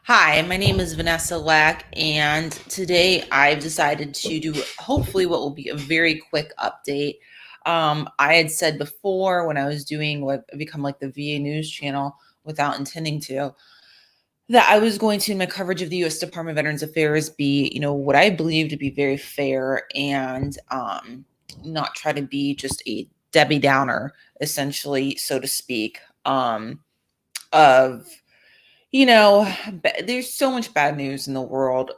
Hi, my name is Vanessa Lech, and today I've decided to do hopefully what will be a very quick update. I had said before when I was doing what become like the VA news channel without intending to, that I was going to, in my coverage of the U.S. Department of Veterans Affairs, be, what I believe to be very fair and not try to be just a Debbie Downer, essentially, so to speak, of there's so much bad news in the world.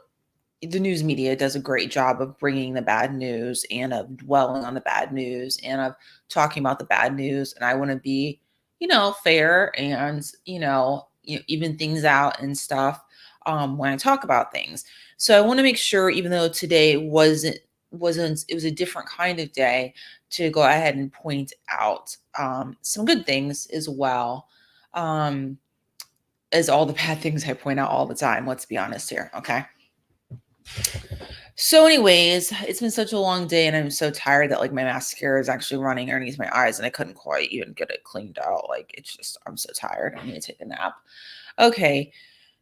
The news media does a great job of bringing the bad news and of dwelling on the bad news and of talking about the bad news. And I want to be, fair and, even things out and stuff when I talk about things. So I want to make sure, even though today wasn't it was a different kind of day, to go ahead and point out some good things as well. As all the bad things I point out all the time. Let's be honest here. Okay. So, anyways, it's been such a long day and I'm so tired that like my mascara is actually running underneath my eyes and I couldn't quite even get it cleaned out. Like it's just, I'm so tired. I need to take a nap. Okay.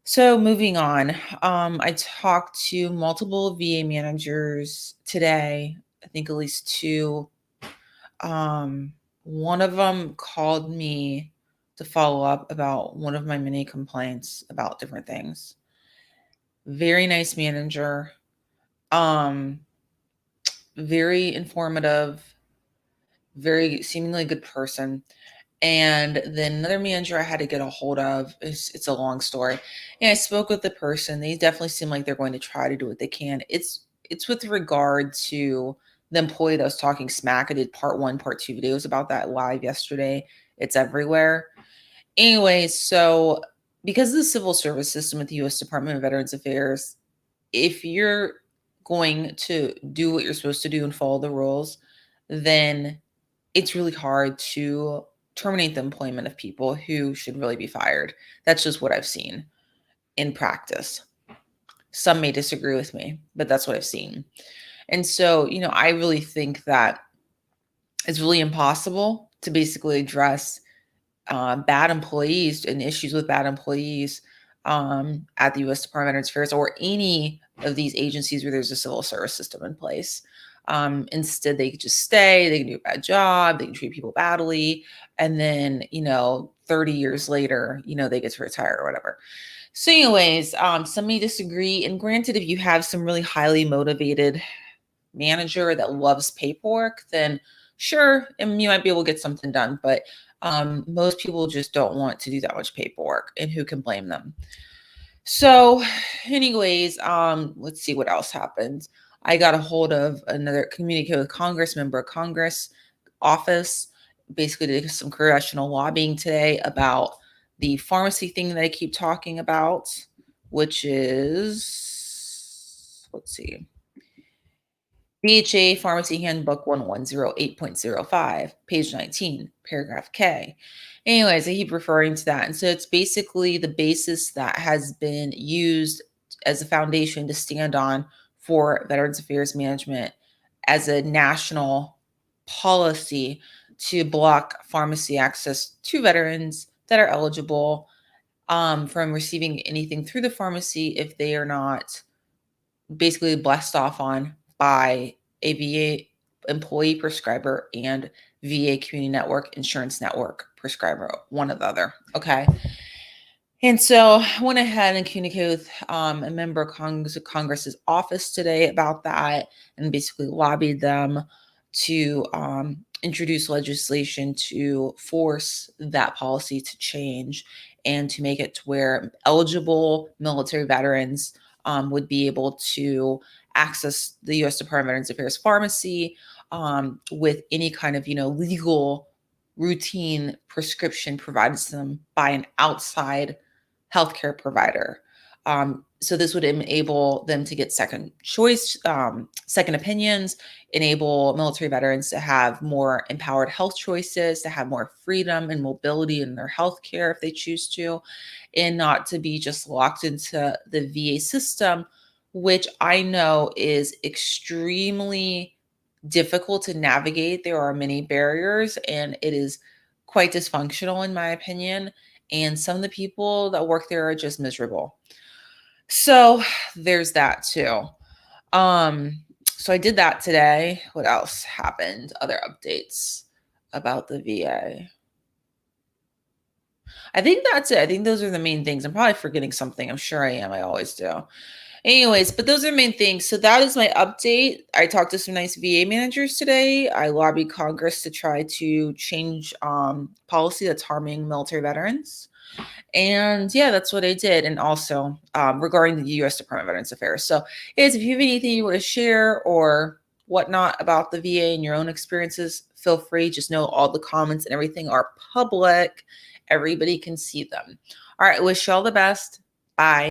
So moving on. I talked to multiple VA managers today. I think at least two. One of them called me to follow up about one of my many complaints about different things. Very nice manager. Um, very informative, very seemingly good person. And then another manager I had to get a hold of. It's a long story. And I spoke with the person. They definitely seem like they're going to try to do what they can. It's with regard to the employee that was talking smack. I did part one, part two videos about that live yesterday. It's everywhere. Anyway, so because of the civil service system at the U.S. Department of Veterans Affairs, if you're going to do what you're supposed to do and follow the rules, then it's really hard to terminate the employment of people who should really be fired. That's just what I've seen in practice. Some may disagree with me, but that's what I've seen. And so, I really think that it's really impossible to basically address bad employees and issues with bad employees at the U.S. Department of Veterans Affairs or any of these agencies where there's a civil service system in place. Instead, they could just stay, they can do a bad job, they can treat people badly, and then, 30 years later, they get to retire or whatever. So anyways, some may disagree. And granted, if you have some really highly motivated manager that loves paperwork, then sure, and you might be able to get something done. But most people just don't want to do that much paperwork, and who can blame them? So, anyways, let's see what else happened. I got a hold of another communicate with Congress member of Congress office, basically did some congressional lobbying today about the pharmacy thing that I keep talking about, which is, let's see, BHA Pharmacy Handbook 1108.05, page 19, paragraph K. Anyways, I keep referring to that. And so it's basically the basis that has been used as a foundation to stand on for Veterans Affairs Management as a national policy to block pharmacy access to veterans that are eligible from receiving anything through the pharmacy if they are not basically blessed off on by a VA employee prescriber and VA community network insurance network prescriber, one or the other. Okay. And so I went ahead and communicated with a member of Congress's office today about that and basically lobbied them to introduce legislation to force that policy to change and to make it to where eligible military veterans would be able to access the U.S. Department of Veterans Affairs pharmacy with any kind of, legal routine prescription provided to them by an outside healthcare provider. So this would enable them to get second choice, second opinions, enable military veterans to have more empowered health choices, to have more freedom and mobility in their healthcare if they choose to, and not to be just locked into the VA system, which I know is extremely difficult to navigate. There are many barriers and it is quite dysfunctional in my opinion. And some of the people that work there are just miserable. So there's that too. So I did that today. What else happened? Other updates about the VA. I think that's it. I think those are the main things. I'm probably forgetting something. I'm sure I am. I always do. Anyways, but those are the main things. So that is my update. I talked to some nice VA managers today. I lobbied Congress to try to change policy that's harming military veterans. And yeah, that's what I did. And also regarding the U.S. Department of Veterans Affairs. So, guys, if you have anything you want to share or whatnot about the VA and your own experiences, feel free. Just know all the comments and everything are public. Everybody can see them. All right. Wish you all the best. Bye.